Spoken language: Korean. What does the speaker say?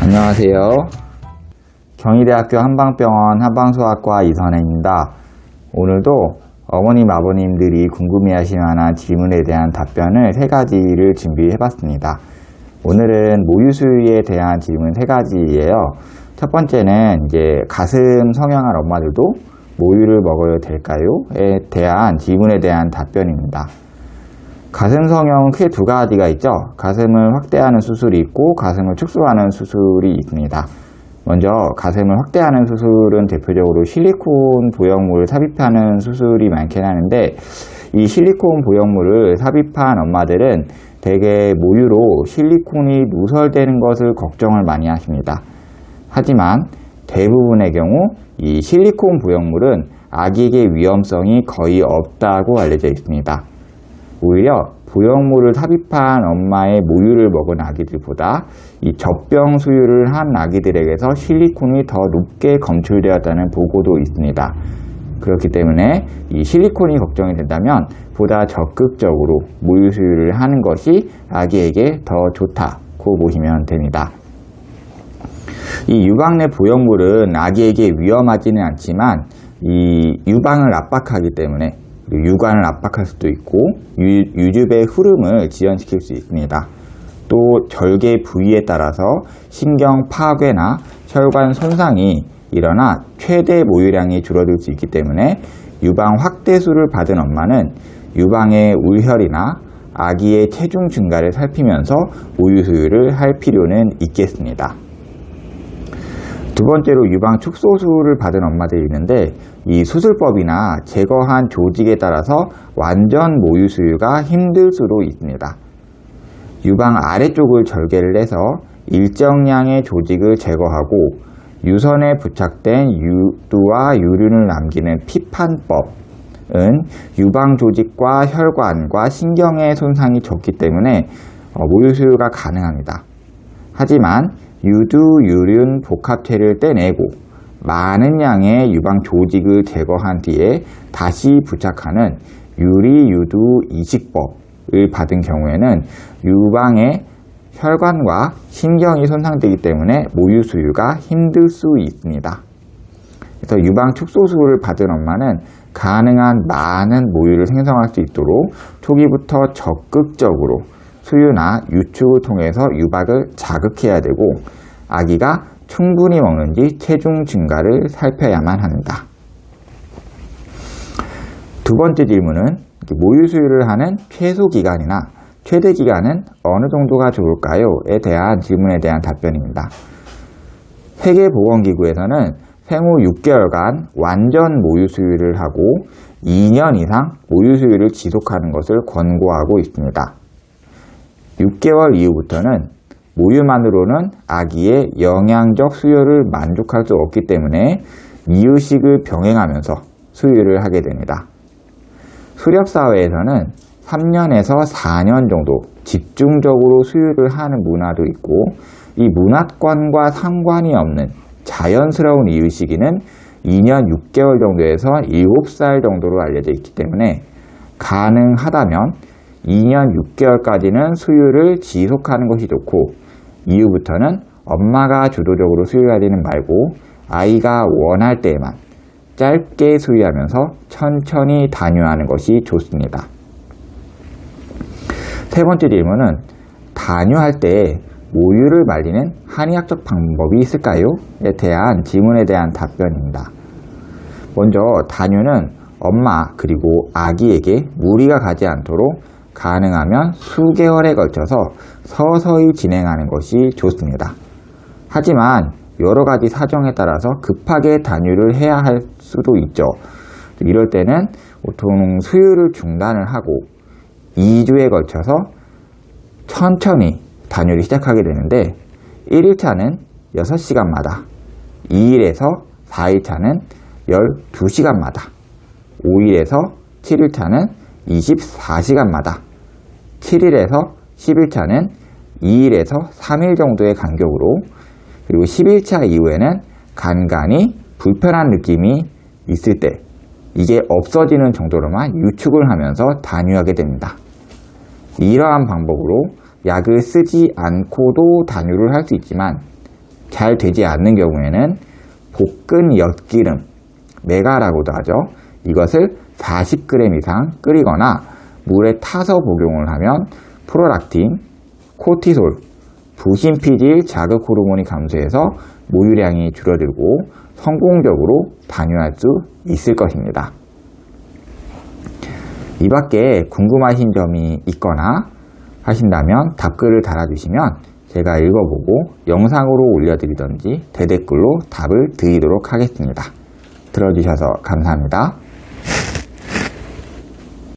안녕하세요. 경희대학교 한방병원 한방소아과 이선혜입니다. 오늘도 어머님, 아버님들이 궁금해하실 만한 질문에 대한 답변을 3가지를 준비해봤습니다. 오늘은 모유수유에 대한 질문 3가지예요. 첫 번째는 이제 가슴 성형한 엄마들도 모유를 먹어도 될까요?에 대한 질문에 대한 답변입니다. 가슴 성형은 크게 2가지가 있죠. 가슴을 확대하는 수술이 있고 가슴을 축소하는 수술이 있습니다. 먼저 가슴을 확대하는 수술은 대표적으로 실리콘 보형물을 삽입하는 수술이 많긴 하는데, 이 실리콘 보형물을 삽입한 엄마들은 대개 모유로 실리콘이 누설되는 것을 걱정을 많이 하십니다. 하지만 대부분의 경우 이 실리콘 보형물은 아기에게 위험성이 거의 없다고 알려져 있습니다. 오히려 보형물을 삽입한 엄마의 모유를 먹은 아기들보다 이 젖병 수유를 한 아기들에게서 실리콘이 더 높게 검출되었다는 보고도 있습니다. 그렇기 때문에 이 실리콘이 걱정이 된다면 보다 적극적으로 모유 수유를 하는 것이 아기에게 더 좋다고 보시면 됩니다. 이 유방 내 보형물은 아기에게 위험하지는 않지만 이 유방을 압박하기 때문에 유관을 압박할 수도 있고 유즙의 흐름을 지연시킬 수 있습니다. 또 절개 부위에 따라서 신경 파괴나 혈관 손상이 일어나 최대 모유량이 줄어들 수 있기 때문에 유방 확대술을 받은 엄마는 유방의 울혈이나 아기의 체중 증가를 살피면서 모유 수유를 할 필요는 있겠습니다. 두 번째로 유방 축소술을 받은 엄마들이 있는데, 이 수술법이나 제거한 조직에 따라서 완전 모유 수유가 힘들 수도 있습니다. 유방 아래쪽을 절개를 해서 일정량의 조직을 제거하고 유선에 부착된 유두와 유륜을 남기는 피판법은 유방 조직과 혈관과 신경의 손상이 적기 때문에 모유 수유가 가능합니다. 하지만 유두, 유륜 복합체를 떼내고 많은 양의 유방 조직을 제거한 뒤에 다시 부착하는 유리-유두 이식법을 받은 경우에는 유방의 혈관과 신경이 손상되기 때문에 모유 수유가 힘들 수 있습니다. 그래서 유방 축소술을 받은 엄마는 가능한 많은 모유를 생성할 수 있도록 초기부터 적극적으로 수유나 유축을 통해서 유방을 자극해야 되고, 아기가 충분히 먹는지 체중 증가를 살펴야만 합니다. 두 번째 질문은 모유 수유를 하는 최소 기간이나 최대 기간은 어느 정도가 좋을까요?에 대한 질문에 대한 답변입니다. 세계보건기구에서는 생후 6개월간 완전 모유 수유를 하고 2년 이상 모유 수유를 지속하는 것을 권고하고 있습니다. 6개월 이후부터는 모유만으로는 아기의 영양적 수요를 만족할 수 없기 때문에 이유식을 병행하면서 수유를 하게 됩니다. 수렵사회에서는 3년에서 4년 정도 집중적으로 수유를 하는 문화도 있고, 이 문화권과 상관이 없는 자연스러운 이유시기는 2년 6개월 정도에서 7살 정도로 알려져 있기 때문에 가능하다면 2년 6개월까지는 수유를 지속하는 것이 좋고, 이후부터는 엄마가 주도적으로 수유하지는 말고 아이가 원할 때에만 짧게 수유하면서 천천히 단유하는 것이 좋습니다. 세 번째 질문은 단유할 때 모유를 말리는 한의학적 방법이 있을까요?에 대한 질문에 대한 답변입니다. 먼저 단유는 엄마 그리고 아기에게 무리가 가지 않도록 가능하면 수개월에 걸쳐서 서서히 진행하는 것이 좋습니다. 하지만 여러 가지 사정에 따라서 급하게 단유를 해야 할 수도 있죠. 이럴 때는 보통 수유를 중단을 하고 2주에 걸쳐서 천천히 단유를 시작하게 되는데, 1일차는 6시간마다, 2일에서 4일차는 12시간마다, 5일에서 7일차는 24시간마다, 7일에서 10일차는 2일에서 3일 정도의 간격으로, 그리고 10일차 이후에는 간간히 불편한 느낌이 있을 때 이게 없어지는 정도로만 유축을 하면서 단유하게 됩니다. 이러한 방법으로 약을 쓰지 않고도 단유를 할 수 있지만 잘 되지 않는 경우에는 볶은 엿기름, 메가라고도 하죠. 이것을 40g 이상 끓이거나 물에 타서 복용을 하면 프롤락틴, 코티솔, 부신피질 자극 호르몬이 감소해서 모유량이 줄어들고 성공적으로 단유할 수 있을 것입니다. 이 밖에 궁금하신 점이 있거나 하신다면 답글을 달아주시면 제가 읽어보고 영상으로 올려드리던지 대댓글로 답을 드리도록 하겠습니다. 들어주셔서 감사합니다.